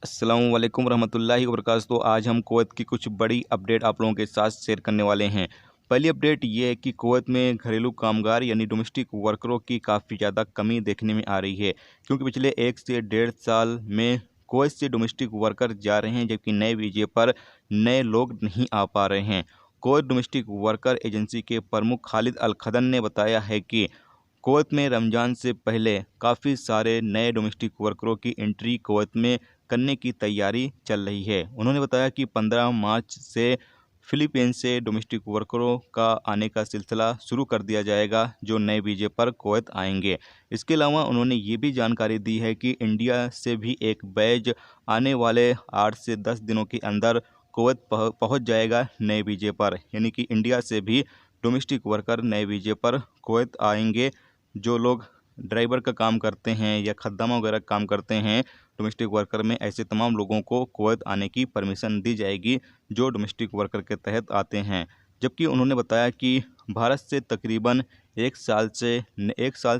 अस्सलामुअलैकुम रहमतुल्लाहि व बरकातहू। तो आज हम कुवैत की कुछ बड़ी अपडेट आप लोगों के साथ शेयर करने वाले हैं। पहली अपडेट ये है कि कुवैत में घरेलू कामगार यानी डोमेस्टिक वर्करों की काफ़ी ज़्यादा कमी देखने में आ रही है, क्योंकि पिछले 1 से 1.5 साल में कुवैत से डोमेस्टिक वर्कर जा रहे हैं, जबकि नए वीज़े पर नए लोग नहीं आ पा रहे हैं। कुवैत डोमेस्टिक वर्कर एजेंसी के प्रमुख खालिद अल खदन ने बताया है कि कुवैत में रमज़ान से पहले काफ़ी सारे नए डोमेस्टिक वर्करों की एंट्री कुवैत में करने की तैयारी चल रही है। उन्होंने बताया कि 15 मार्च से फिलीपींस से डोमेस्टिक वर्करों का आने का सिलसिला शुरू कर दिया जाएगा, जो नए वीज़े पर कुवैत आएंगे। इसके अलावा उन्होंने ये भी जानकारी दी है कि इंडिया से भी एक बैच आने वाले 8 से 10 दिनों के अंदर कुवैत पहुंच जाएगा नए वीज़े पर, यानी कि इंडिया से भी डोमेस्टिक वर्कर नए वीज़े पर कुवैत आएंगे। जो लोग ड्राइवर का काम करते हैं या खद्दामा वगैरह काम करते हैं डोमेस्टिक वर्कर में, ऐसे तमाम लोगों को कुवैत आने की परमिशन दी जाएगी जो डोमेस्टिक वर्कर के तहत आते हैं। जबकि उन्होंने बताया कि भारत से तकरीबन 1 साल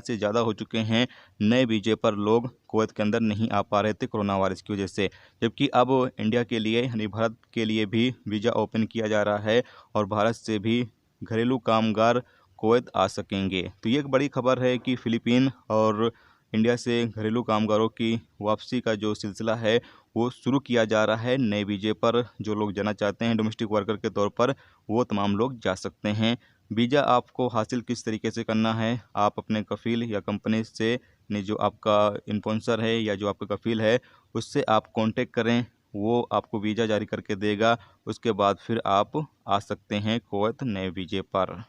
से ज़्यादा हो चुके हैं नए वीज़े पर लोग कुवैत के अंदर नहीं आ पा रहे थे कोरोना वायरस की वजह से। जबकि अब इंडिया के लिए यानी भारत के लिए भी वीज़ा ओपन किया जा रहा है और भारत से भी घरेलू कामगार कुवैत आ सकेंगे। तो ये एक बड़ी खबर है कि फ़िलीपीन और इंडिया से घरेलू कामगारों की वापसी का जो सिलसिला है वो शुरू किया जा रहा है। नए वीज़े पर जो लोग जाना चाहते हैं डोमेस्टिक वर्कर के तौर पर, वो तमाम लोग जा सकते हैं। वीज़ा आपको हासिल किस तरीके से करना है, आप अपने कफ़ील या कंपनी से ने जो आपका स्पॉन्सर है या जो आपका कफ़ील है उससे आप कांटेक्ट करें, वो आपको वीज़ा जारी करके देगा। उसके बाद फिर आप आ सकते हैं कुवैत नए वीज़े पर।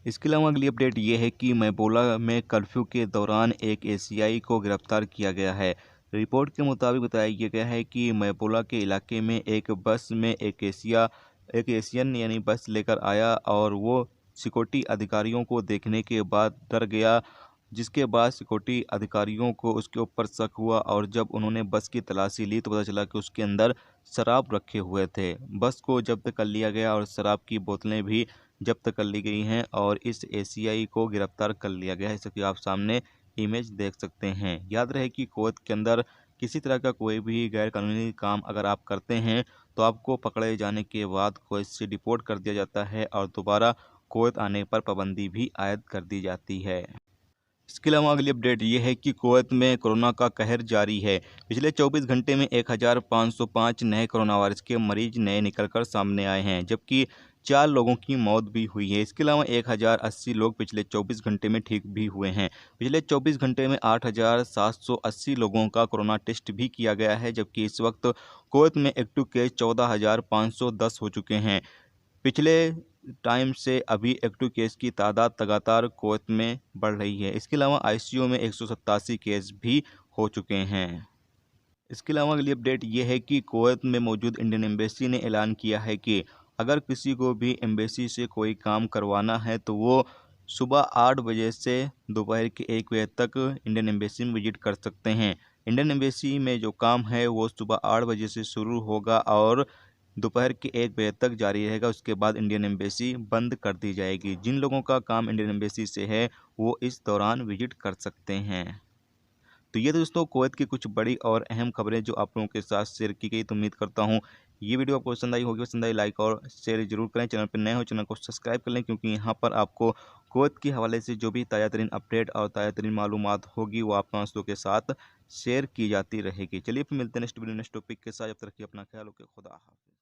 इसके अलावा अगली अपडेट ये है कि मैबोला में कर्फ्यू के दौरान एक एशियाई को गिरफ्तार किया गया है। रिपोर्ट के मुताबिक बताया गया है कि मैबोला के इलाके में एक बस में एक एशियन यानी बस लेकर आया और वो सिक्योरिटी अधिकारियों को देखने के बाद डर गया, जिसके बाद सिक्योरिटी अधिकारियों को उसके ऊपर शक हुआ और जब उन्होंने बस की तलाशी ली तो पता चला कि उसके अंदर शराब रखे हुए थे। बस को जब्त कर लिया गया और शराब की बोतलें भी जब्त कर ली गई हैं और इस एशियाई को गिरफ्तार कर लिया गया है। जैसे कि आप सामने इमेज देख सकते हैं। याद रहे कि कुवैत के अंदर किसी तरह का कोई भी गैर कानूनी काम अगर आप करते हैं तो आपको पकड़े जाने के बाद कुवैत से डिपोर्ट कर दिया जाता है और दोबारा कुवैत आने पर पाबंदी भी आयद कर दी जाती है। इसके अलावा अगली अपडेट ये है कि कुवैत में कोरोना का कहर जारी है। पिछले 24 घंटे में 1505 नए कोरोना वायरस के मरीज नए निकलकर सामने आए हैं, जबकि 4 लोगों की मौत भी हुई है। इसके अलावा 1080 लोग पिछले 24 घंटे में ठीक भी हुए हैं। पिछले 24 घंटे में 8780 लोगों का कोरोना टेस्ट भी किया गया है, जबकि इस वक्त कुवैत में एक्टिव केस 14,510 हो चुके हैं। पिछले टाइम से अभी एक्टिव केस की तादाद लगातार कुवैत में बढ़ रही है। इसके अलावा आईसीयू में 187 केस भी हो चुके हैं। इसके अलावा अगली अपडेट ये है कि कुवैत में मौजूद इंडियन एम्बेसी ने ऐलान किया है कि अगर किसी को भी एम्बेसी से कोई काम करवाना है तो वो सुबह 8 बजे से दोपहर के 1 बजे तक इंडियन एम्बेसी में विजिट कर सकते हैं। इंडियन एम्बेसी में जो काम है वो सुबह 8 बजे से शुरू होगा और दोपहर के 1 बजे तक जारी रहेगा। उसके बाद इंडियन एम्बेसी बंद कर दी जाएगी। जिन लोगों का काम इंडियन एम्बेसी से है वो इस दौरान विजिट कर सकते हैं। तो ये दोस्तों कुवैत की कुछ बड़ी और अहम खबरें जो आप लोगों के साथ शेयर की गई। तो उम्मीद करता हूँ ये वीडियो आपको पसंद आई होगी। पसंद आई लाइक और शेयर जरूर करें। चैनल पर नए हो चैनल को सब्सक्राइब कर लें, क्योंकि यहाँ पर आपको कुवैत के हवाले से जो भी ताज़ा तरीन अपडेट और ताज़ा तरीन मालूमात होगी वो आप दोस्तों के साथ शेयर की जाती रहेगी। चलिए फिर मिलते हैं नेक्स्ट वीडियो नेक्स्ट टॉपिक के साथ। जब तक रखिए अपना ख्याल, ओके, खुदा हाफिज़।